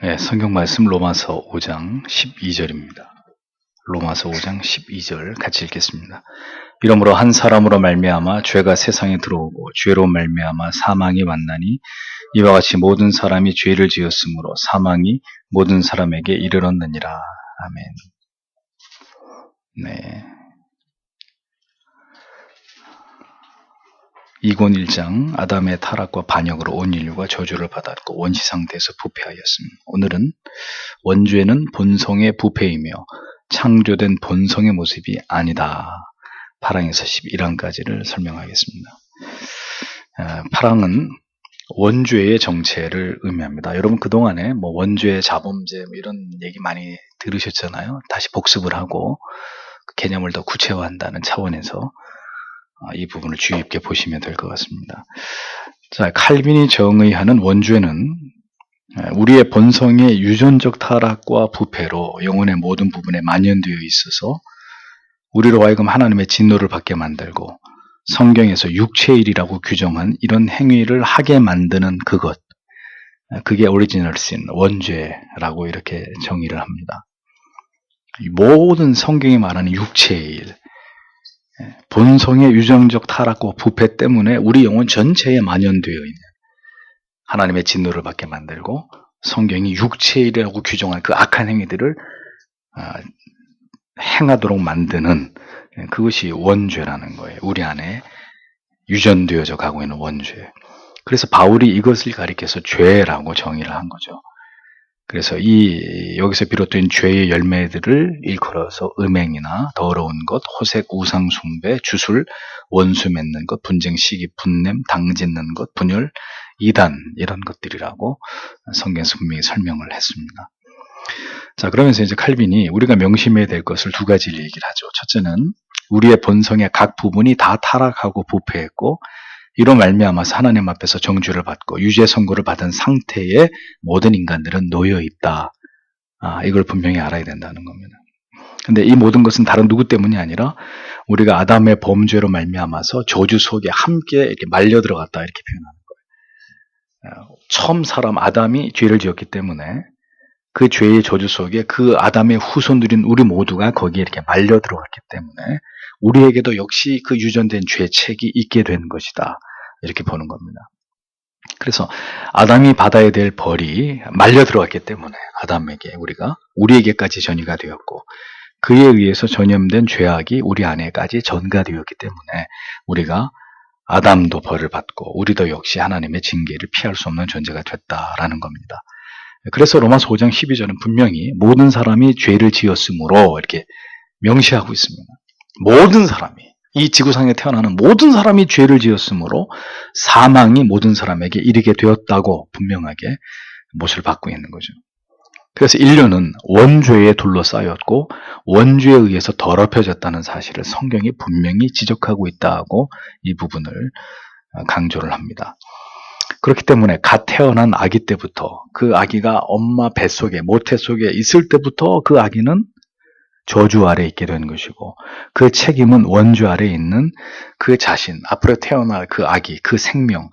네, 성경 말씀 로마서 5장 12절입니다. 로마서 5장 12절 같이 읽겠습니다. 이러므로 한 사람으로 말미암아 죄가 세상에 들어오고 죄로 말미암아 사망이 왔나니 이와 같이 모든 사람이 죄를 지었으므로 사망이 모든 사람에게 이르렀느니라. 아멘. 네. 이곤 1장 아담의 타락과 반역으로 온 인류가 저주를 받았고 원시 상태에서 부패하였습니다. 오늘은 원죄는 본성의 부패이며 창조된 본성의 모습이 아니다. 파랑에서 11항까지를 설명하겠습니다. 파랑은 원죄의 정체를 의미합니다. 여러분 그동안에 원죄, 자범죄 이런 얘기 많이 들으셨잖아요. 다시 복습을 하고 그 개념을 더 구체화한다는 차원에서 이 부분을 주의 깊게 보시면 될 것 같습니다. 자, 칼빈이 정의하는 원죄는 우리의 본성의 유전적 타락과 부패로 영혼의 모든 부분에 만연되어 있어서 우리로 하여금 하나님의 진노를 받게 만들고 성경에서 육체일이라고 규정한 이런 행위를 하게 만드는 그것, 그게 오리지널 신, 원죄라고 이렇게 정의를 합니다. 모든 성경이 말하는 육체일, 본성의 유전적 타락과 부패 때문에 우리 영혼 전체에 만연되어 있는 하나님의 진노를 받게 만들고 성경이 육체일이라고 규정한 그 악한 행위들을 행하도록 만드는 그것이 원죄라는 거예요. 우리 안에 유전되어져 가고 있는 원죄. 그래서 바울이 이것을 가리켜서 죄라고 정의를 한 거죠. 그래서 여기서 비롯된 죄의 열매들을 일컬어서 음행이나 더러운 것, 호색, 우상 숭배, 주술, 원수 맺는 것, 분쟁, 시기, 분냄, 당짓는 것, 분열, 이단 이런 것들이라고 성경에서 분명히 설명을 했습니다. 자, 그러면서 이제 칼빈이 우리가 명심해야 될 것을 두 가지를 얘기를 하죠. 첫째는 우리의 본성의 각 부분이 다 타락하고 부패했고 이로 말미암아서 하나님 앞에서 정죄를 받고 유죄 선고를 받은 상태에 모든 인간들은 놓여 있다. 이걸 분명히 알아야 된다는 겁니다. 근데 이 모든 것은 다른 누구 때문이 아니라 우리가 아담의 범죄로 말미암아서 저주 속에 함께 이렇게 말려 들어갔다 이렇게 표현하는 거예요. 처음 사람 아담이 죄를 지었기 때문에 그 죄의 저주 속에 그 아담의 후손들인 우리 모두가 거기에 이렇게 말려 들어갔기 때문에 우리에게도 역시 그 유전된 죄책이 있게 된 것이다. 이렇게 보는 겁니다. 그래서 아담이 받아야 될 벌이 말려 들어갔기 때문에 아담에게 우리에게까지 전이가 되었고 그에 의해서 전염된 죄악이 우리 안에까지 전가되었기 때문에 우리가 아담도 벌을 받고 우리도 역시 하나님의 징계를 피할 수 없는 존재가 됐다라는 겁니다. 그래서 로마서 5장 12절은 분명히 모든 사람이 죄를 지었으므로 이렇게 명시하고 있습니다. 모든 사람이 이 지구상에 태어나는 모든 사람이 죄를 지었으므로 사망이 모든 사람에게 이르게 되었다고 분명하게 못을 받고 있는 거죠. 그래서 인류는 원죄에 둘러싸였고 원죄에 의해서 더럽혀졌다는 사실을 성경이 분명히 지적하고 있다고 이 부분을 강조를 합니다. 그렇기 때문에 갓 태어난 아기 때부터 그 아기가 엄마 뱃속에 모태 속에 있을 때부터 그 아기는 저주 아래에 있게 되는 것이고 그 책임은 원죄 아래에 있는 그 자신, 앞으로 태어날 그 아기, 그 생명,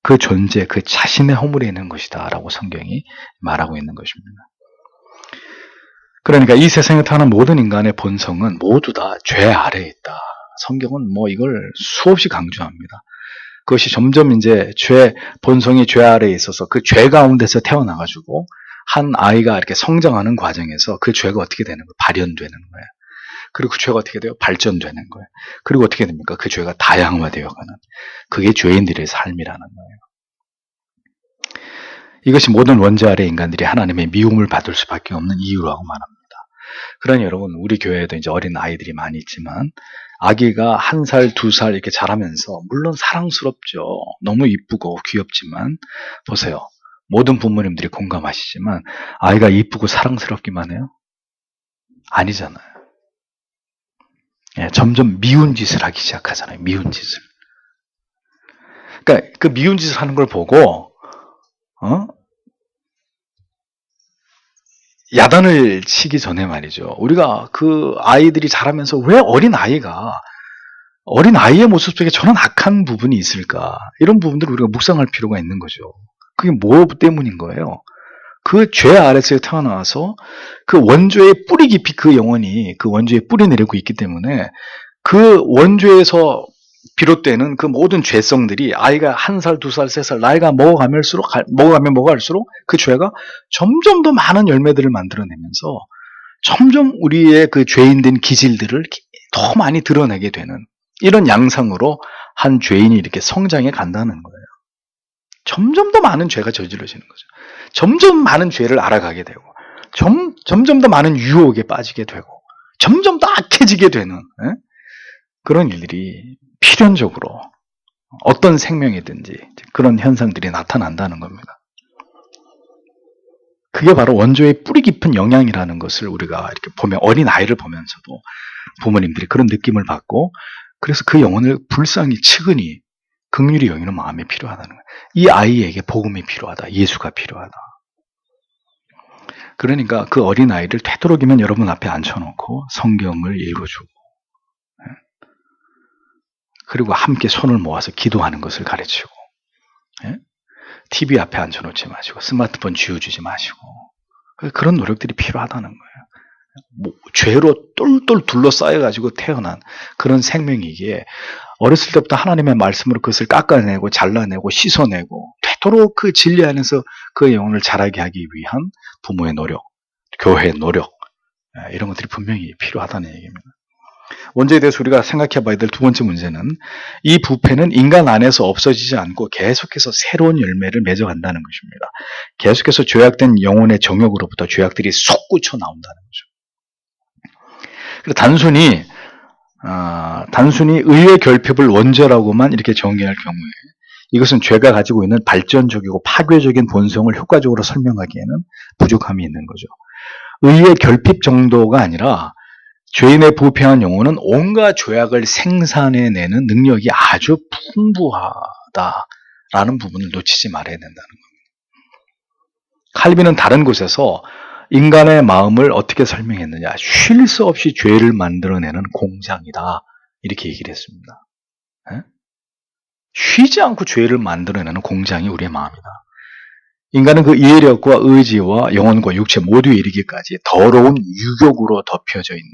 그 존재, 그 자신의 허물에 있는 것이다 라고 성경이 말하고 있는 것입니다. 그러니까 이 세상에 태어난 모든 인간의 본성은 모두 다 죄 아래에 있다. 성경은 이걸 수없이 강조합니다. 그것이 점점 이제 본성이 죄 아래에 있어서 그 죄 가운데서 태어나가지고 한 아이가 이렇게 성장하는 과정에서 그 죄가 어떻게 되는 거예요? 발현되는 거예요. 그리고 그 죄가 어떻게 돼요? 발전되는 거예요. 그리고 어떻게 됩니까? 그 죄가 다양화되어가는 그게 죄인들의 삶이라는 거예요. 이것이 모든 원죄 아래 인간들이 하나님의 미움을 받을 수밖에 없는 이유라고 말합니다. 그러니 여러분 우리 교회에도 이제 어린 아이들이 많이 있지만 아기가 1살, 2살 이렇게 자라면서 물론 사랑스럽죠. 너무 이쁘고 귀엽지만 보세요. 모든 부모님들이 공감하시지만 아이가 이쁘고 사랑스럽기만 해요? 아니잖아요. 점점 미운 짓을 하기 시작하잖아요. 미운 짓을. 그러니까 그 미운 짓을 하는 걸 보고 야단을 치기 전에 말이죠. 우리가 그 아이들이 자라면서 왜 어린 아이의 모습 속에 저런 악한 부분이 있을까? 이런 부분들을 우리가 묵상할 필요가 있는 거죠. 그게 뭐 때문인 거예요? 그 죄 아래서 태어나서 그 원죄의 뿌리 깊이 그 영혼이 그 원죄의 뿌리 내리고 있기 때문에 그 원죄에서 비롯되는 그 모든 죄성들이 아이가 1살, 2살, 3살 나이가 먹어갈수록 그 죄가 점점 더 많은 열매들을 만들어내면서 점점 우리의 그 죄인된 기질들을 더 많이 드러내게 되는 이런 양상으로 한 죄인이 이렇게 성장해 간다는 거예요. 점점 더 많은 죄가 저질러지는 거죠. 점점 많은 죄를 알아가게 되고 점점 더 많은 유혹에 빠지게 되고 점점 더 악해지게 되는 그런 일들이 필연적으로 어떤 생명이든지 그런 현상들이 나타난다는 겁니다. 그게 바로 원죄의 뿌리 깊은 영향이라는 것을 우리가 이렇게 보면 어린아이를 보면서도 부모님들이 그런 느낌을 받고 그래서 그 영혼을 불쌍히 측은히 긍휼히 여기는 마음이 필요하다는 거예요. 이 아이에게 복음이 필요하다. 예수가 필요하다. 그러니까 그 어린아이를 되도록이면 여러분 앞에 앉혀놓고 성경을 읽어주고 그리고 함께 손을 모아서 기도하는 것을 가르치고 TV 앞에 앉혀놓지 마시고 스마트폰 쥐어주지 마시고 그런 노력들이 필요하다는 거예요. 죄로 똘똘 둘러싸여가지고 태어난 그런 생명이기에 어렸을 때부터 하나님의 말씀으로 그것을 깎아내고 잘라내고 씻어내고 되도록 그 진리 안에서 그 영혼을 자라게 하기 위한 부모의 노력, 교회의 노력 이런 것들이 분명히 필요하다는 얘기입니다. 원죄에 대해서 우리가 생각해 봐야 될 두 번째 문제는 이 부패는 인간 안에서 없어지지 않고 계속해서 새로운 열매를 맺어간다는 것입니다. 계속해서 죄악된 영혼의 정욕으로부터 죄악들이 솟구쳐 나온다는 거죠. 단순히 의의 결핍을 원죄라고만 이렇게 정의할 경우에 이것은 죄가 가지고 있는 발전적이고 파괴적인 본성을 효과적으로 설명하기에는 부족함이 있는 거죠. 의의 결핍 정도가 아니라 죄인의 부패한 영혼은 온갖 죄악을 생산해내는 능력이 아주 풍부하다라는 부분을 놓치지 말아야 된다는 겁니다. 칼빈은 다른 곳에서 인간의 마음을 어떻게 설명했느냐. 쉴 새 없이 죄를 만들어내는 공장이다. 이렇게 얘기를 했습니다. 쉬지 않고 죄를 만들어내는 공장이 우리의 마음이다. 인간은 그 이해력과 의지와 영혼과 육체 모두에 이르기까지 더러운 유격으로 덮여져 있는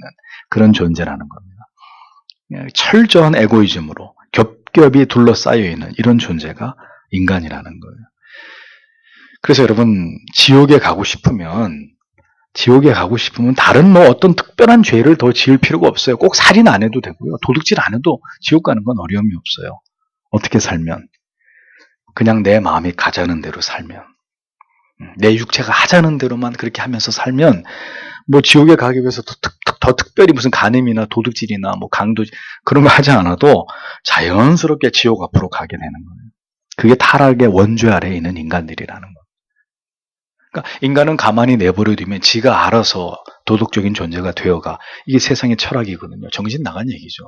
그런 존재라는 겁니다. 철저한 에고이즘으로 겹겹이 둘러싸여 있는 이런 존재가 인간이라는 거예요. 그래서 여러분 지옥에 가고 싶으면 다른 어떤 특별한 죄를 더 지을 필요가 없어요. 꼭 살인 안 해도 되고요. 도둑질 안 해도 지옥 가는 건 어려움이 없어요. 어떻게 살면? 그냥 내 마음이 가자는 대로 살면. 내 육체가 하자는 대로만 그렇게 하면서 살면 지옥에 가기 위해서 더 특별히 무슨 간음이나 도둑질이나 강도 그런 거 하지 않아도 자연스럽게 지옥 앞으로 가게 되는 거예요. 그게 타락의 원죄 아래에 있는 인간들이라는 거예요. 그러니까 인간은 가만히 내버려 두면 지가 알아서 도덕적인 존재가 되어가. 이게 세상의 철학이거든요. 정신 나간 얘기죠.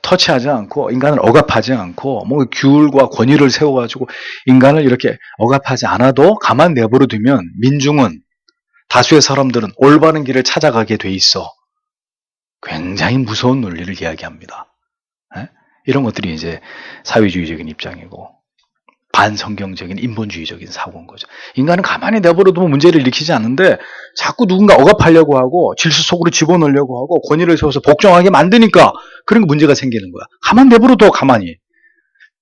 터치하지 않고 인간을 억압하지 않고 규율과 권위를 세워가지고 인간을 이렇게 억압하지 않아도 가만 내버려 두면 민중은 다수의 사람들은 올바른 길을 찾아가게 돼 있어. 굉장히 무서운 논리를 이야기합니다. 이런 것들이 이제 사회주의적인 입장이고 반성경적인 인본주의적인 사고인 거죠. 인간은 가만히 내버려 두면 문제를 일으키지 않는데 자꾸 누군가 억압하려고 하고 질서 속으로 집어넣으려고 하고 권위를 세워서 복종하게 만드니까 그런 문제가 생기는 거야. 가만 내버려 둬 가만히.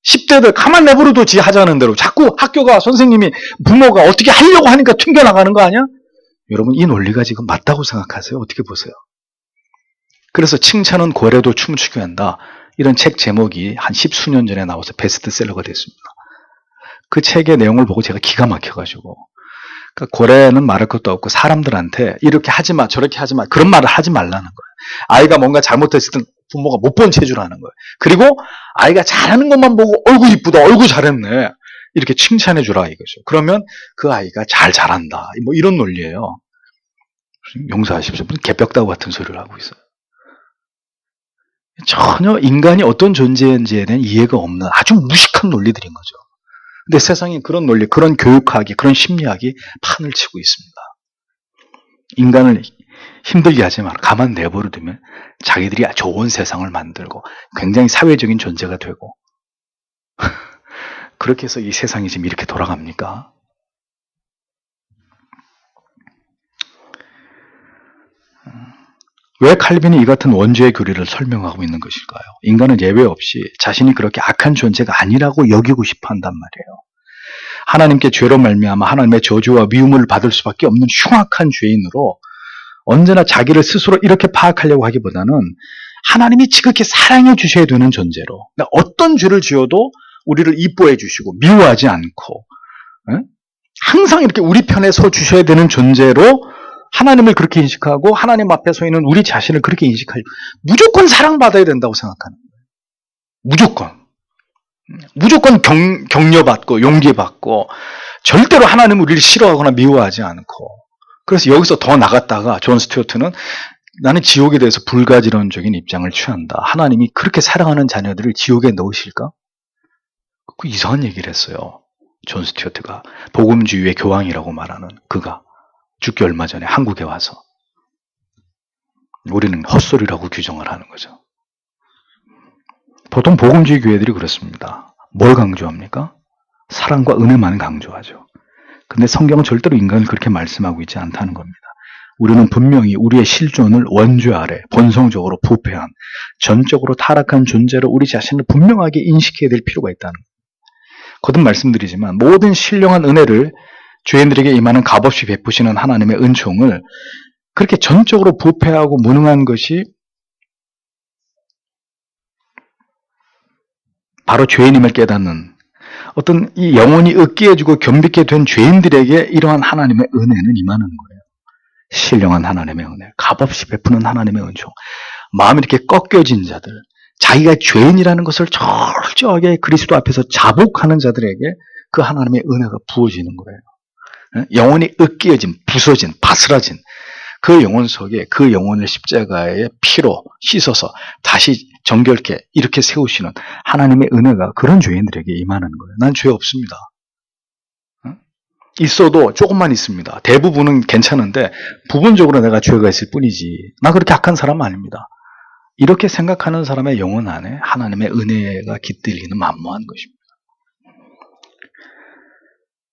10대들 가만 내버려 둬 지 하자는 대로. 자꾸 학교가 선생님이 부모가 어떻게 하려고 하니까 튕겨나가는 거 아니야? 여러분 이 논리가 지금 맞다고 생각하세요? 어떻게 보세요? 그래서 칭찬은 고래도 춤추게 한다. 이런 책 제목이 한 10수년 전에 나와서 베스트셀러가 됐습니다. 그 책의 내용을 보고 제가 기가 막혀가지고 그러니까 고래는 말할 것도 없고 사람들한테 이렇게 하지 마 저렇게 하지 마 그런 말을 하지 말라는 거예요. 아이가 뭔가 잘못했을 땐 부모가 못 본 체주를 하는 거예요. 그리고 아이가 잘하는 것만 보고 어이구 이쁘다 어이구 잘했네 이렇게 칭찬해 주라 이거죠. 그러면 그 아이가 잘 자란다 이런 논리예요. 용서하십시오. 무슨 개벽다구 같은 소리를 하고 있어요. 전혀 인간이 어떤 존재인지에 대한 이해가 없는 아주 무식한 논리들인 거죠. 근데 세상에 그런 논리, 그런 교육학이, 그런 심리학이 판을 치고 있습니다. 인간을 힘들게 하지 마라. 가만 내버려 두면 자기들이 좋은 세상을 만들고 굉장히 사회적인 존재가 되고 그렇게 해서 이 세상이 지금 이렇게 돌아갑니까? 왜 칼빈이 이 같은 원죄의 교리를 설명하고 있는 것일까요? 인간은 예외 없이 자신이 그렇게 악한 존재가 아니라고 여기고 싶어 한단 말이에요. 하나님께 죄로 말미암아 하나님의 저주와 미움을 받을 수밖에 없는 흉악한 죄인으로 언제나 자기를 스스로 이렇게 파악하려고 하기보다는 하나님이 지극히 사랑해 주셔야 되는 존재로, 그러니까 어떤 죄를 지어도 우리를 이뻐해 주시고 미워하지 않고 항상 이렇게 우리 편에 서 주셔야 되는 존재로 하나님을 그렇게 인식하고 하나님 앞에 서 있는 우리 자신을 그렇게 인식하고 무조건 사랑받아야 된다고 생각하는 거예요. 무조건 격려받고 용기받고 절대로 하나님은 우리를 싫어하거나 미워하지 않고. 그래서 여기서 더 나갔다가 존 스튜어트는 나는 지옥에 대해서 불가지론적인 입장을 취한다. 하나님이 그렇게 사랑하는 자녀들을 지옥에 넣으실까? 그 이상한 얘기를 했어요. 존 스튜어트가 복음주의의 교황이라고 말하는 그가 죽기 얼마 전에 한국에 와서 우리는 헛소리라고 규정을 하는 거죠. 보통 복음주의 교회들이 그렇습니다. 뭘 강조합니까? 사랑과 은혜만 강조하죠. 근데 성경은 절대로 인간을 그렇게 말씀하고 있지 않다는 겁니다. 우리는 분명히 우리의 실존을 원죄 아래 본성적으로 부패한 전적으로 타락한 존재로 우리 자신을 분명하게 인식해야 될 필요가 있다는 겁니다. 거듭 말씀드리지만 모든 신령한 은혜를 죄인들에게 임하는 값없이 베푸시는 하나님의 은총을 그렇게 전적으로 부패하고 무능한 것이 바로 죄인임을 깨닫는 어떤 이 영혼이 으깨어지고 겸비게 된 죄인들에게 이러한 하나님의 은혜는 임하는 거예요. 신령한 하나님의 은혜, 값없이 베푸는 하나님의 은총, 마음이 이렇게 꺾여진 자들, 자기가 죄인이라는 것을 철저하게 그리스도 앞에서 자복하는 자들에게 그 하나님의 은혜가 부어지는 거예요. 영혼이 으깨어진, 부서진, 바스라진 그 영혼 속에 그 영혼을 십자가의 피로 씻어서 다시 정결케 이렇게 세우시는 하나님의 은혜가 그런 죄인들에게 임하는 거예요. 난 죄 없습니다. 있어도 조금만 있습니다. 대부분은 괜찮은데 부분적으로 내가 죄가 있을 뿐이지 나 그렇게 악한 사람 아닙니다. 이렇게 생각하는 사람의 영혼 안에 하나님의 은혜가 깃들기는 만무한 것입니다.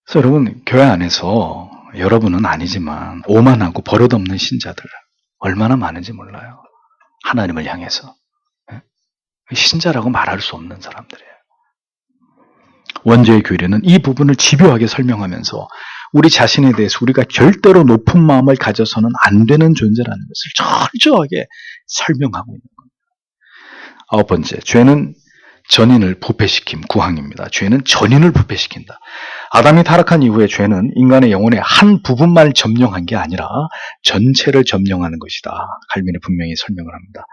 그래서 여러분, 교회 안에서 여러분은 아니지만 오만하고 버릇없는 신자들 얼마나 많은지 몰라요. 하나님을 향해서. 신자라고 말할 수 없는 사람들이에요. 원죄의 교리는 이 부분을 집요하게 설명하면서 우리 자신에 대해서 우리가 절대로 높은 마음을 가져서는 안 되는 존재라는 것을 철저하게 설명하고 있는 겁니다. 9번째, 죄는 전인을 부패시킴, 구항입니다. 죄는 전인을 부패시킨다. 아담이 타락한 이후에 죄는 인간의 영혼의 한 부분만 점령한 게 아니라 전체를 점령하는 것이다. 칼빈이 분명히 설명을 합니다.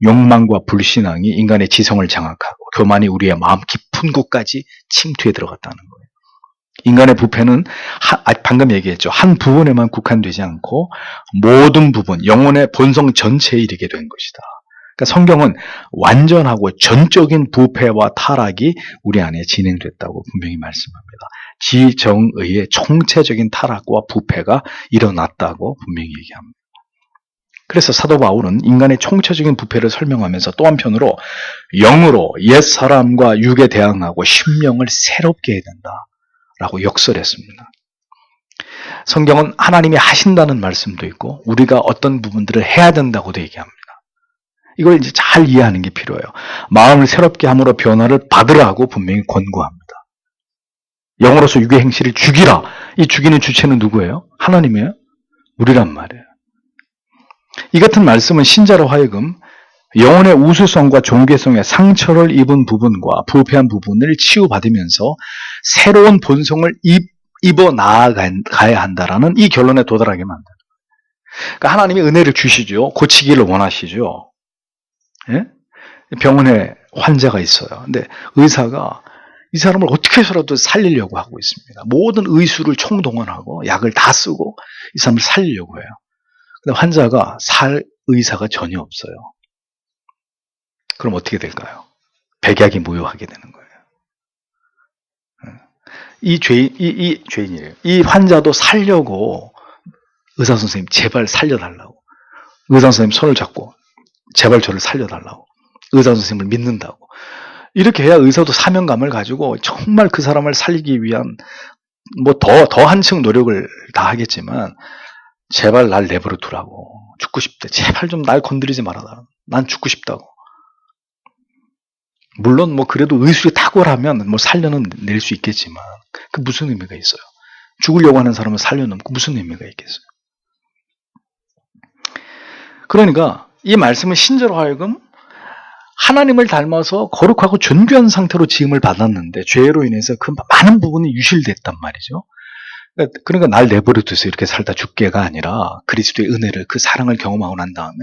욕망과 불신앙이 인간의 지성을 장악하고 교만이 우리의 마음 깊은 곳까지 침투해 들어갔다는 거예요. 인간의 부패는 방금 얘기했죠. 한 부분에만 국한되지 않고 모든 부분, 영혼의 본성 전체에 이르게 된 것이다. 그러니까 성경은 완전하고 전적인 부패와 타락이 우리 안에 진행됐다고 분명히 말씀합니다. 지정의의 총체적인 타락과 부패가 일어났다고 분명히 얘기합니다. 그래서 사도 바울은 인간의 총체적인 부패를 설명하면서 또 한편으로 영으로 옛사람과 육에 대항하고 심령을 새롭게 해야 된다라고 역설했습니다. 성경은 하나님이 하신다는 말씀도 있고 우리가 어떤 부분들을 해야 된다고도 얘기합니다. 이걸 이제 잘 이해하는 게 필요해요. 마음을 새롭게 함으로 변화를 받으라고 분명히 권고합니다. 영으로서 육의 행실을 죽이라. 이 죽이는 주체는 누구예요? 하나님이에요? 우리란 말이에요. 이 같은 말씀은 신자로 하여금 영혼의 우수성과 종괴성의 상처를 입은 부분과 부패한 부분을 치유받으면서 새로운 본성을 입어 나아가야 한다라는 이 결론에 도달하게 만듭니다. 그러니까 하나님이 은혜를 주시죠. 고치기를 원하시죠. 예? 병원에 환자가 있어요. 근데 의사가 이 사람을 어떻게 해서라도 살리려고 하고 있습니다. 모든 의수를 총동원하고 약을 다 쓰고 이 사람을 살리려고 해요. 근데 환자가 살 의사가 전혀 없어요. 그럼 어떻게 될까요? 백약이 무효하게 되는 거예요. 이 죄인이래요. 이 환자도 살려고 의사 선생님 제발 살려달라고. 의사 선생님 손을 잡고 제발 저를 살려달라고. 의사 선생님을 믿는다고. 이렇게 해야 의사도 사명감을 가지고 정말 그 사람을 살리기 위한 더 한층 노력을 다 하겠지만 제발 날 내버려 두라고. 죽고 싶대. 제발 좀 날 건드리지 말아라. 난 죽고 싶다고. 물론 뭐 그래도 의술이 탁월하면 뭐 살려는 낼 수 있겠지만 그 무슨 의미가 있어요? 죽으려고 하는 사람을 살려놓고 무슨 의미가 있겠어요? 그러니까 이 말씀은 신자로 하여금 하나님을 닮아서 거룩하고 존귀한 상태로 지음을 받았는데 죄로 인해서 그 많은 부분이 유실됐단 말이죠. 그러니까 날 내버려 두세요. 이렇게 살다 죽게가 아니라 그리스도의 은혜를, 그 사랑을 경험하고 난 다음에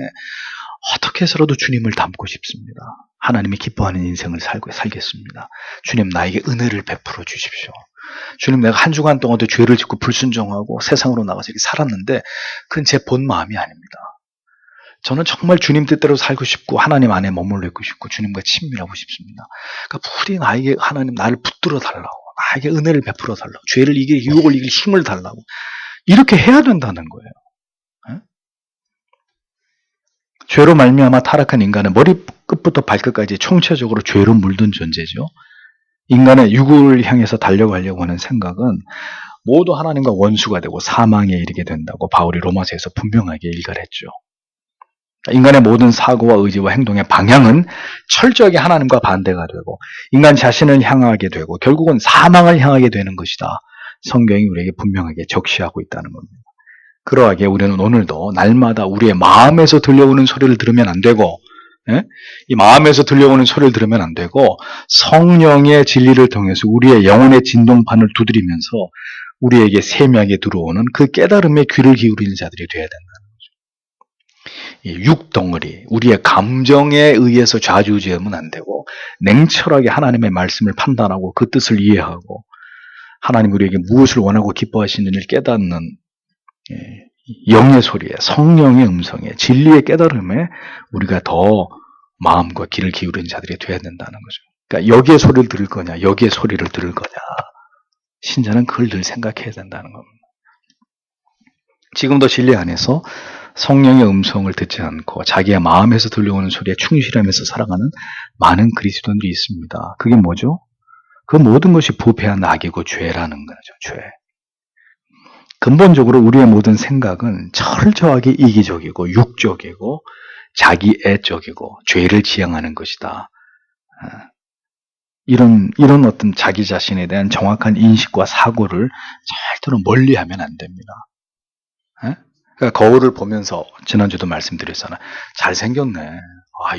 어떻게 해서라도 주님을 닮고 싶습니다. 하나님이 기뻐하는 인생을 살겠습니다. 주님, 나에게 은혜를 베풀어 주십시오. 주님, 내가 한 주간 동안도 죄를 짓고 불순종하고 세상으로 나가서 이렇게 살았는데 그건 제 본 마음이 아닙니다. 저는 정말 주님 뜻대로 살고 싶고 하나님 안에 머물러 있고 싶고 주님과 친밀하고 싶습니다. 그러니까 부디 나에게 하나님 나를 붙들어 달라고, 나에게 은혜를 베풀어 달라고, 죄를 이길, 유혹을 이길 힘을 달라고, 이렇게 해야 된다는 거예요. 죄로 말미암아 타락한 인간은 머리끝부터 발끝까지 총체적으로 죄로 물든 존재죠. 인간의 육을 향해서 달려가려고 하는 생각은 모두 하나님과 원수가 되고 사망에 이르게 된다고 바울이 로마서에서 분명하게 일갈했죠. 인간의 모든 사고와 의지와 행동의 방향은 철저하게 하나님과 반대가 되고 인간 자신을 향하게 되고 결국은 사망을 향하게 되는 것이다. 성경이 우리에게 분명하게 적시하고 있다는 겁니다. 그러하게 우리는 오늘도 날마다 우리의 마음에서 들려오는 소리를 들으면 안 되고, 이 마음에서 들려오는 소리를 들으면 안 되고 성령의 진리를 통해서 우리의 영혼의 진동판을 두드리면서 우리에게 세미하게 들어오는 그 깨달음의 귀를 기울이는 자들이 되어야 된다. 이 육덩어리, 우리의 감정에 의해서 좌지우지하면 안 되고 냉철하게 하나님의 말씀을 판단하고 그 뜻을 이해하고 하나님 우리에게 무엇을 원하고 기뻐하시는지를 깨닫는 영의 소리에, 성령의 음성에, 진리의 깨달음에 우리가 더 마음과 귀를 기울이는 자들이 되어야 된다는 거죠. 그러니까 여기에 소리를 들을 거냐, 여기에 소리를 들을 거냐, 신자는 그걸 늘 생각해야 된다는 겁니다. 지금도 진리 안에서 성령의 음성을 듣지 않고 자기의 마음에서 들려오는 소리에 충실하면서 살아가는 많은 그리스도인들이 있습니다. 그게 뭐죠? 그 모든 것이 부패한 악이고 죄라는 거죠. 죄. 근본적으로 우리의 모든 생각은 철저하게 이기적이고 육적이고 자기애적이고 죄를 지향하는 것이다. 이런 어떤 자기 자신에 대한 정확한 인식과 사고를 절대로 멀리하면 안 됩니다. 그러니까 거울을 보면서 지난주도 말씀드렸잖아요. 잘생겼네.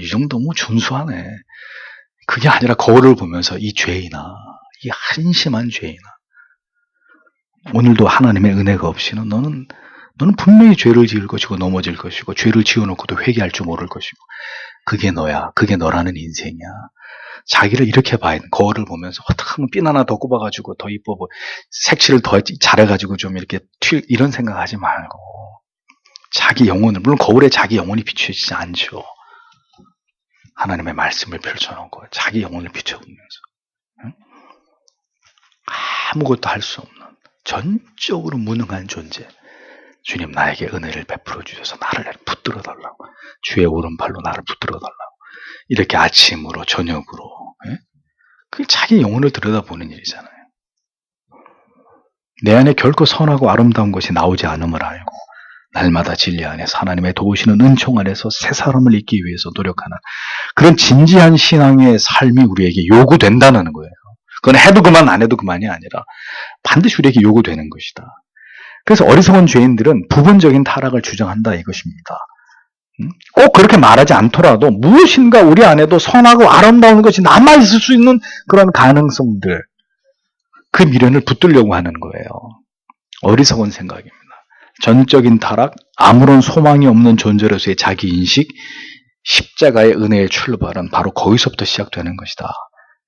이 정도면 준수하네. 그게 아니라 거울을 보면서 이 죄이나, 이 한심한 죄이나, 오늘도 하나님의 은혜가 없이는 너는 분명히 죄를 지을 것이고 넘어질 것이고 죄를 지어놓고도 회개할 줄 모를 것이고 그게 너야. 그게 너라는 인생이야. 자기를 이렇게 봐야 돼. 거울을 보면서 어떻게 하면 핀 하나 더 꼽아가지고 더 이뻐 보여. 색칠을 더 잘해가지고 좀 이렇게 이런 생각하지 말고 자기 영혼을, 물론 거울에 자기 영혼이 비추어지지 않죠. 하나님의 말씀을 펼쳐놓고 자기 영혼을 비춰보면서 아무것도 할 수 없는 전적으로 무능한 존재. 주님 나에게 은혜를 베풀어 주셔서 나를 붙들어 달라고, 주의 오른팔로 나를 붙들어 달라고, 이렇게 아침으로 저녁으로, 그게 자기 영혼을 들여다보는 일이잖아요. 내 안에 결코 선하고 아름다운 것이 나오지 않음을 알고 날마다 진리 안에서 하나님의 도우시는 은총 안에서 새 사람을 잊기 위해서 노력하는 그런 진지한 신앙의 삶이 우리에게 요구된다는 거예요. 그건 해도 그만 안 해도 그만이 아니라 반드시 우리에게 요구되는 것이다. 그래서 어리석은 죄인들은 부분적인 타락을 주장한다 이것입니다. 꼭 그렇게 말하지 않더라도 무엇인가 우리 안에도 선하고 아름다운 것이 남아있을 수 있는 그런 가능성들, 그 미련을 붙들려고 하는 거예요. 어리석은 생각입니다. 전적인 타락, 아무런 소망이 없는 존재로서의 자기인식, 십자가의 은혜의 출발은 바로 거기서부터 시작되는 것이다.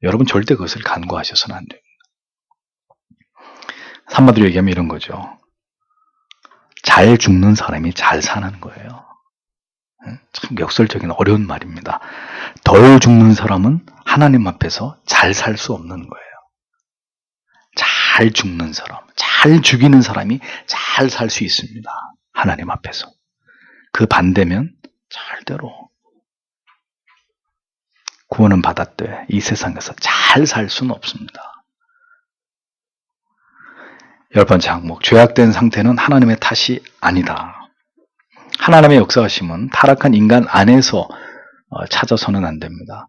여러분 절대 그것을 간과하셔서는 안 됩니다. 한마디로 얘기하면 이런 거죠. 잘 죽는 사람이 잘 사는 거예요. 참 역설적인 어려운 말입니다. 덜 죽는 사람은 하나님 앞에서 잘 살 수 없는 거예요. 잘 죽는 사람, 잘 죽이는 사람이 잘 살 수 있습니다. 하나님 앞에서. 그 반대면 절대로 구원은 받았되 이 세상에서 잘 살 수는 없습니다. 10번째 항목, 죄악된 상태는 하나님의 탓이 아니다. 하나님의 역사하심은 타락한 인간 안에서 찾아서는 안 됩니다.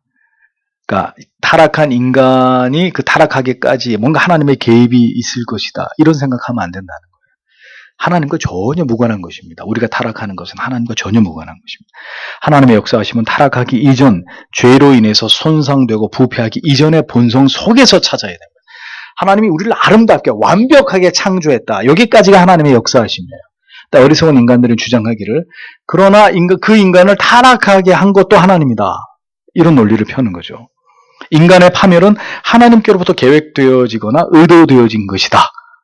그러니까 타락한 인간이 그 타락하기까지 뭔가 하나님의 개입이 있을 것이다. 이런 생각하면 안 된다는 거예요. 하나님과 전혀 무관한 것입니다. 우리가 타락하는 것은 하나님과 전혀 무관한 것입니다. 하나님의 역사하심은 타락하기 이전, 죄로 인해서 손상되고 부패하기 이전의 본성 속에서 찾아야 됩니다. 하나님이 우리를 아름답게 완벽하게 창조했다. 여기까지가 하나님의 역사하심이에요. 어리석은 인간들은 주장하기를 그러나 그 인간을 타락하게 한 것도 하나님이다. 이런 논리를 펴는 거죠. 인간의 파멸은 하나님께로부터 계획되어지거나 의도되어진 것이다.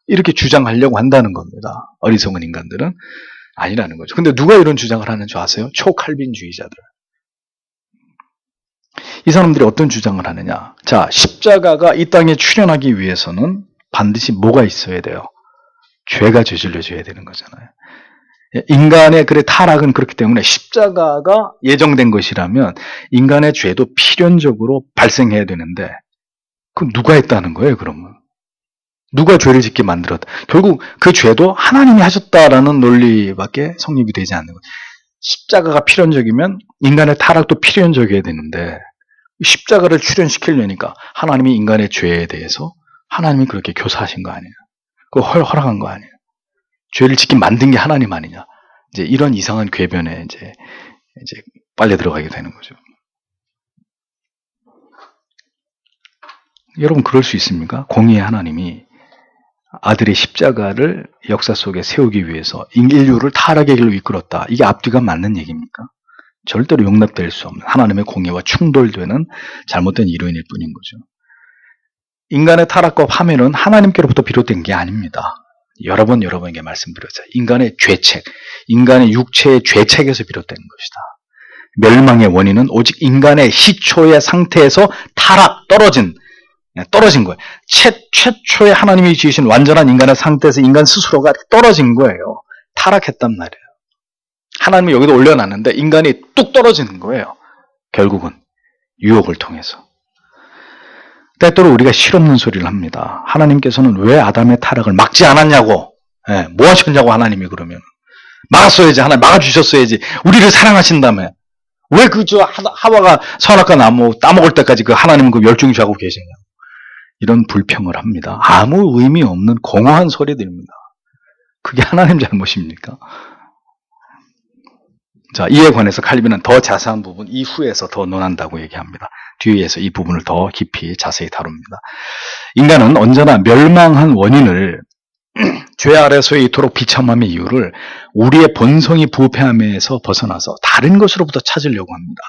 이렇게 주장하려고 한다는 겁니다. 어리석은 인간들은 아니라는 거죠. 근데 누가 이런 주장을 하는 줄 아세요? 초칼빈주의자들. 이 사람들이 어떤 주장을 하느냐. 자, 십자가가 이 땅에 출현하기 위해서는 반드시 뭐가 있어야 돼요? 죄가 저질러져야 되는 거잖아요. 인간의 타락은 그렇기 때문에 십자가가 예정된 것이라면 인간의 죄도 필연적으로 발생해야 되는데 그럼 누가 했다는 거예요, 그러면? 누가 죄를 짓게 만들었다? 결국 그 죄도 하나님이 하셨다라는 논리밖에 성립이 되지 않는 거예요. 십자가가 필연적이면 인간의 타락도 필연적이어야 되는데 십자가를 출현시키려니까 하나님이 인간의 죄에 대해서 하나님이 그렇게 교사하신 거 아니에요? 그거 허락한 거 아니에요? 죄를 짓게 만든 게 하나님 아니냐? 이제 이런 이상한 궤변에 이제 빨려 들어가게 되는 거죠. 여러분 그럴 수 있습니까? 공의의 하나님이 아들의 십자가를 역사 속에 세우기 위해서 인류를 타락의 길로 이끌었다. 이게 앞뒤가 맞는 얘기입니까? 절대로 용납될 수 없는 하나님의 공의와 충돌되는 잘못된 이론일 뿐인 거죠. 인간의 타락과 파멸은 하나님께로부터 비롯된 게 아닙니다. 여러 번 여러분에게 말씀드렸죠. 인간의 죄책, 인간의 육체의 죄책에서 비롯된 것이다. 멸망의 원인은 오직 인간의 시초의 상태에서 떨어진 거예요. 최초의 하나님이 지으신 완전한 인간의 상태에서 인간 스스로가 떨어진 거예요. 타락했단 말이에요. 하나님이 여기다 올려놨는데 인간이 뚝 떨어지는 거예요. 결국은 유혹을 통해서. 때때로 우리가 실없는 소리를 합니다. 하나님께서는 왜 아담의 타락을 막지 않았냐고. 뭐 하셨냐고 하나님이 그러면. 막았어야지. 하나님 막아주셨어야지. 우리를 사랑하신다며. 왜 하와가 선악과 나무 따먹을 때까지 그 하나님은 그 멸종시하고 계시냐고. 이런 불평을 합니다. 아무 의미 없는 공허한 소리들입니다. 그게 하나님 잘못입니까? 자, 이에 관해서 칼빈은 더 자세한 부분 이후에서 더 논한다고 얘기합니다. 뒤에서 이 부분을 더 깊이 자세히 다룹니다. 인간은 언제나 멸망한 원인을 죄 아래서 이토록 비참함의 이유를 우리의 본성이 부패함에서 벗어나서 다른 것으로부터 찾으려고 합니다.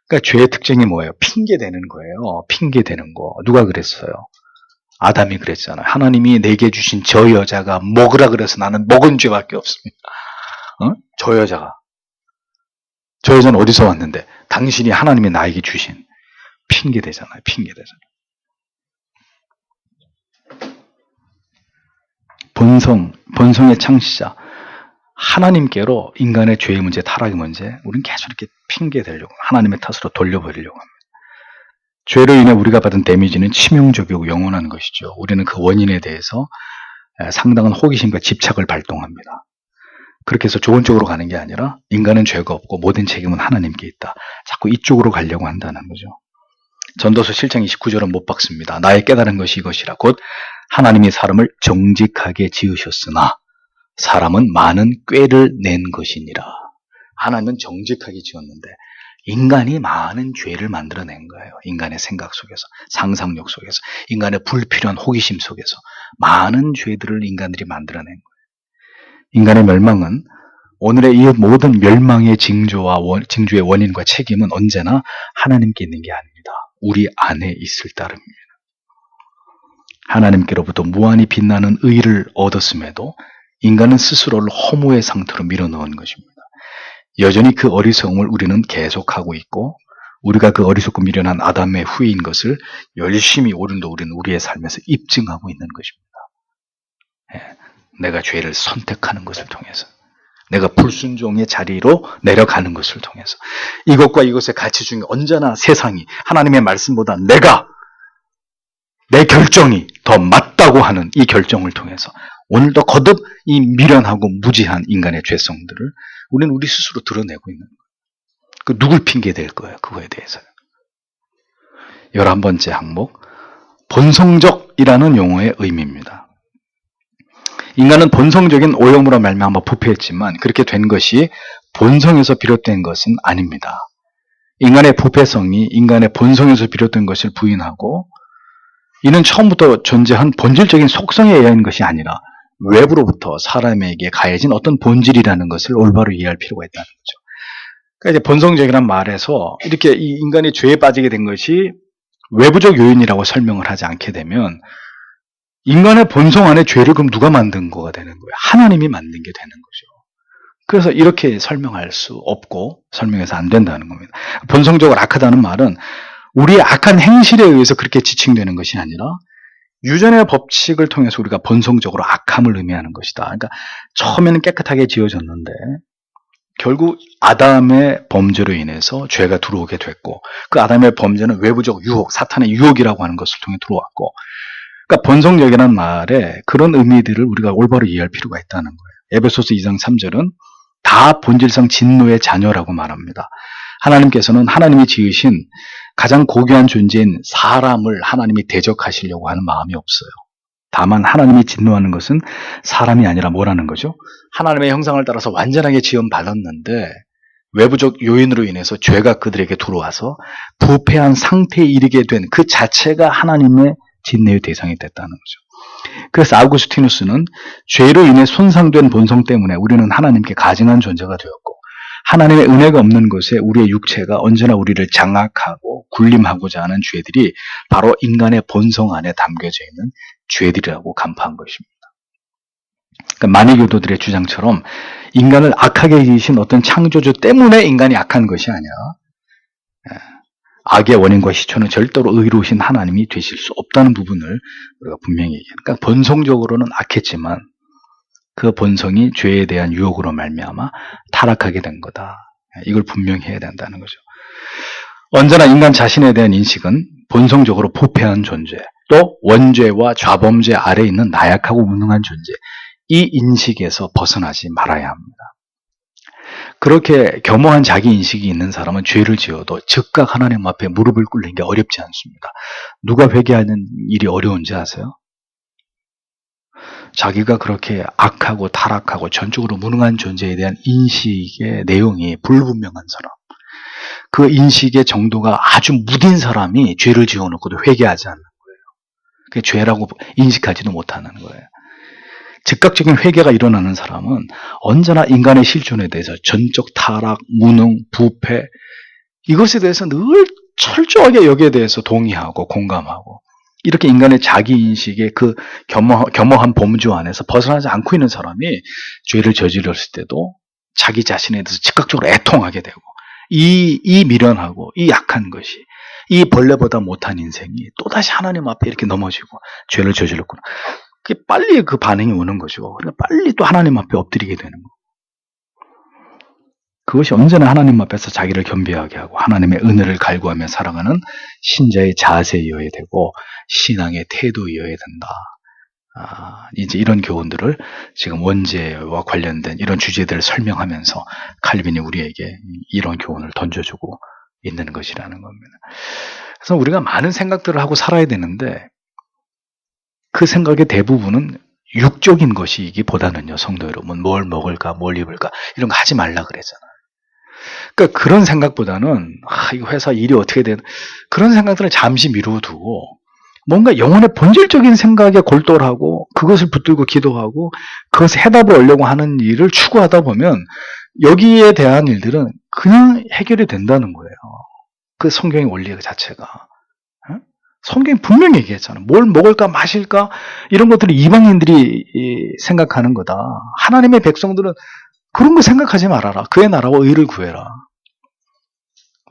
그러니까 죄의 특징이 뭐예요? 핑계대는 거예요. 핑계대는 거. 누가 그랬어요? 아담이 그랬잖아요. 하나님이 내게 주신 저 여자가 먹으라 그래서 나는 먹은 죄밖에 없습니다. 저 여자는 어디서 왔는데? 당신이 하나님이 나에게 주신 핑계대잖아요. 본성의 창시자 하나님께로 인간의 죄의 문제, 타락의 문제, 우리는 계속 이렇게 핑계대려고 하나님의 탓으로 돌려버리려고 합니다. 죄로 인해 우리가 받은 데미지는 치명적이고 영원한 것이죠. 우리는 그 원인에 대해서 상당한 호기심과 집착을 발동합니다. 그렇게 해서 좋은 쪽으로 가는 게 아니라 인간은 죄가 없고 모든 책임은 하나님께 있다. 자꾸 이쪽으로 가려고 한다는 거죠. 전도서 7장 29절은 못 박습니다. 나의 깨달은 것이 이것이라. 곧 하나님이 사람을 정직하게 지으셨으나 사람은 많은 꾀를 낸 것이니라. 하나님은 정직하게 지었는데 인간이 많은 죄를 만들어낸 거예요. 인간의 생각 속에서, 상상력 속에서, 인간의 불필요한 호기심 속에서 많은 죄들을 인간들이 만들어낸 거예요. 인간의 멸망은 오늘의 이 모든 멸망의 징조의 원인과 책임은 언제나 하나님께 있는 게 아닙니다. 우리 안에 있을 따름입니다. 하나님께로부터 무한히 빛나는 의를 얻었음에도 인간은 스스로를 허무의 상태로 밀어넣은 것입니다. 여전히 그 어리석음을 우리는 계속하고 있고 우리가 그 어리석고 미련한 아담의 후예인 것을 열심히 오늘도 우리는 우리의 삶에서 입증하고 있는 것입니다. 내가 죄를 선택하는 것을 통해서, 내가 불순종의 자리로 내려가는 것을 통해서, 이것과 이것의 가치 중에 언제나 세상이 하나님의 말씀보다 내 결정이 더 맞다고 하는 이 결정을 통해서 오늘도 거듭 이 미련하고 무지한 인간의 죄성들을 우리는 우리 스스로 드러내고 있는 거예요. 그 누굴 핑계댈 거예요, 그거에 대해서요. 11번째 항목, 본성적이라는 용어의 의미입니다. 인간은 본성적인 오염으로 말미암아 부패했지만 그렇게 된 것이 본성에서 비롯된 것은 아닙니다. 인간의 부패성이 인간의 본성에서 비롯된 것을 부인하고 이는 처음부터 존재한 본질적인 속성에 의한 것이 아니라 외부로부터 사람에게 가해진 어떤 본질이라는 것을 올바로 이해할 필요가 있다는 거죠. 그러니까 이제 본성적이란 말에서 이렇게 이 인간이 죄에 빠지게 된 것이 외부적 요인이라고 설명을 하지 않게 되면 인간의 본성 안에 죄를 그럼 누가 만든 거가 되는 거예요? 하나님이 만든 게 되는 거죠. 그래서 이렇게 설명할 수 없고 설명해서 안 된다는 겁니다. 본성적으로 악하다는 말은 우리의 악한 행실에 의해서 그렇게 지칭되는 것이 아니라 유전의 법칙을 통해서 우리가 본성적으로 악함을 의미하는 것이다. 그러니까 처음에는 깨끗하게 지어졌는데 결국 아담의 범죄로 인해서 죄가 들어오게 됐고 그 아담의 범죄는 외부적 유혹, 사탄의 유혹이라고 하는 것을 통해 들어왔고 그러니까 본성적이라는 말에 그런 의미들을 우리가 올바로 이해할 필요가 있다는 거예요. 에베소서 2장 3절은 다 본질상 진노의 자녀라고 말합니다. 하나님께서는 하나님이 지으신 가장 고귀한 존재인 사람을 하나님이 대적하시려고 하는 마음이 없어요. 다만 하나님이 진노하는 것은 사람이 아니라 뭐라는 거죠? 하나님의 형상을 따라서 완전하게 지음받았는데 외부적 요인으로 인해서 죄가 그들에게 들어와서 부패한 상태에 이르게 된 그 자체가 하나님의 진노의 대상이 됐다는 거죠. 그래서 아우구스티누스는 죄로 인해 손상된 본성 때문에 우리는 하나님께 가증한 존재가 되었고 하나님의 은혜가 없는 것에 우리의 육체가 언제나 우리를 장악하고 군림하고자 하는 죄들이 바로 인간의 본성 안에 담겨져 있는 죄들이라고 간파한 것입니다. 그러니까 만이교도들의 주장처럼 인간을 악하게 지으신 어떤 창조주 때문에 인간이 악한 것이 아니라 악의 원인과 시초는 절대로 의로우신 하나님이 되실 수 없다는 부분을 우리가 분명히 얘기합니다. 그러니까 본성적으로는 악했지만 그 본성이 죄에 대한 유혹으로 말미암아 타락하게 된 거다. 이걸 분명히 해야 된다는 거죠. 언제나 인간 자신에 대한 인식은 본성적으로 부패한 존재, 또 원죄와 좌범죄 아래에 있는 나약하고 무능한 존재, 이 인식에서 벗어나지 말아야 합니다. 그렇게 겸허한 자기 인식이 있는 사람은 죄를 지어도 즉각 하나님 앞에 무릎을 꿇는 게 어렵지 않습니다. 누가 회개하는 일이 어려운지 아세요? 자기가 그렇게 악하고 타락하고 전적으로 무능한 존재에 대한 인식의 내용이 불분명한 사람, 그 인식의 정도가 아주 무딘 사람이 죄를 지어놓고도 회개하지 않는 거예요. 그게 죄라고 인식하지도 못하는 거예요. 즉각적인 회개가 일어나는 사람은 언제나 인간의 실존에 대해서 전적 타락, 무능, 부패 이것에 대해서 늘 철저하게 여기에 대해서 동의하고 공감하고 이렇게 인간의 자기인식의 그 겸허한 범주 안에서 벗어나지 않고 있는 사람이 죄를 저질렀을 때도 자기 자신에 대해서 즉각적으로 애통하게 되고 이 미련하고 이 약한 것이 이 벌레보다 못한 인생이 또다시 하나님 앞에 이렇게 넘어지고 죄를 저질렀구나. 그게 빨리 그 반응이 오는 거죠. 그러니까 빨리 또 하나님 앞에 엎드리게 되는 거. 그것이 언제나 하나님 앞에서 자기를 겸비하게 하고 하나님의 은혜를 갈구하며 살아가는 신자의 자세이어야 되고 신앙의 태도이어야 된다. 이제 이런 교훈들을 지금 원죄와 관련된 이런 주제들을 설명하면서 칼빈이 우리에게 이런 교훈을 던져주고 있는 것이라는 겁니다. 그래서 우리가 많은 생각들을 하고 살아야 되는데 그 생각의 대부분은 육적인 것이기보다는요, 성도 여러분, 뭘 먹을까, 뭘 입을까, 이런 거 하지 말라 그랬잖아요. 그러니까 그런 생각보다는, 이거 회사 일이 어떻게 되나, 그런 생각들을 잠시 미루어두고, 뭔가 영혼의 본질적인 생각에 골똘하고, 그것을 붙들고 기도하고, 그것에 해답을 얻으려고 하는 일을 추구하다 보면, 여기에 대한 일들은 그냥 해결이 된다는 거예요. 그 성경의 원리 그 자체가. 성경이 분명히 얘기했잖아요. 뭘 먹을까 마실까 이런 것들을 이방인들이 생각하는 거다. 하나님의 백성들은 그런 거 생각하지 말아라. 그의 나라와 의를 구해라.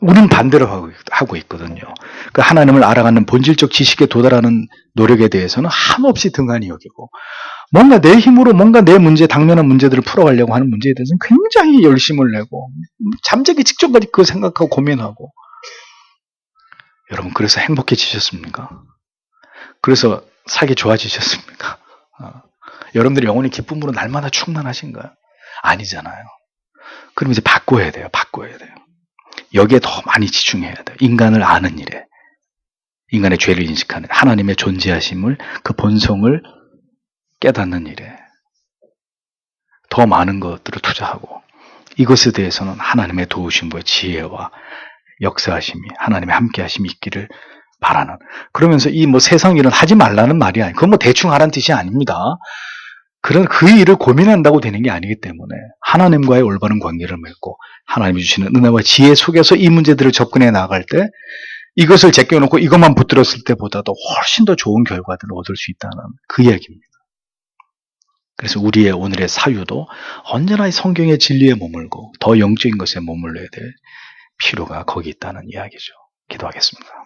우리는 반대로 하고 있거든요. 그 하나님을 알아가는 본질적 지식에 도달하는 노력에 대해서는 한없이 등한히 여기고 뭔가 내 힘으로 뭔가 내 문제, 당면한 문제들을 풀어가려고 하는 문제에 대해서는 굉장히 열심을 내고 잠자기 직전까지 그거 생각하고 고민하고 여러분, 그래서 행복해지셨습니까? 그래서 살기 좋아지셨습니까? 여러분들이 영혼의 기쁨으로 날마다 충만하신가요? 아니잖아요. 그럼 이제 바꿔야 돼요. 바꿔야 돼요. 여기에 더 많이 집중해야 돼요. 인간을 아는 일에. 인간의 죄를 인식하는, 하나님의 존재하심을, 그 본성을 깨닫는 일에 더 많은 것들을 투자하고, 이것에 대해서는 하나님의 도우심과 지혜와 역사하심이, 하나님의 함께하심이 있기를 바라는. 그러면서 이 뭐 세상 일은 하지 말라는 말이 아니에요. 그건 뭐 대충 하라는 뜻이 아닙니다. 그런 그 일을 고민한다고 되는 게 아니기 때문에 하나님과의 올바른 관계를 맺고 하나님이 주시는 은혜와 지혜 속에서 이 문제들을 접근해 나갈 때, 이것을 제껴놓고 이것만 붙들었을 때보다도 훨씬 더 좋은 결과들을 얻을 수 있다는 그 이야기입니다. 그래서 우리의 오늘의 사유도 언제나 성경의 진리에 머물고 더 영적인 것에 머물러야 될 필요가 거기 있다는 이야기죠. 기도하겠습니다.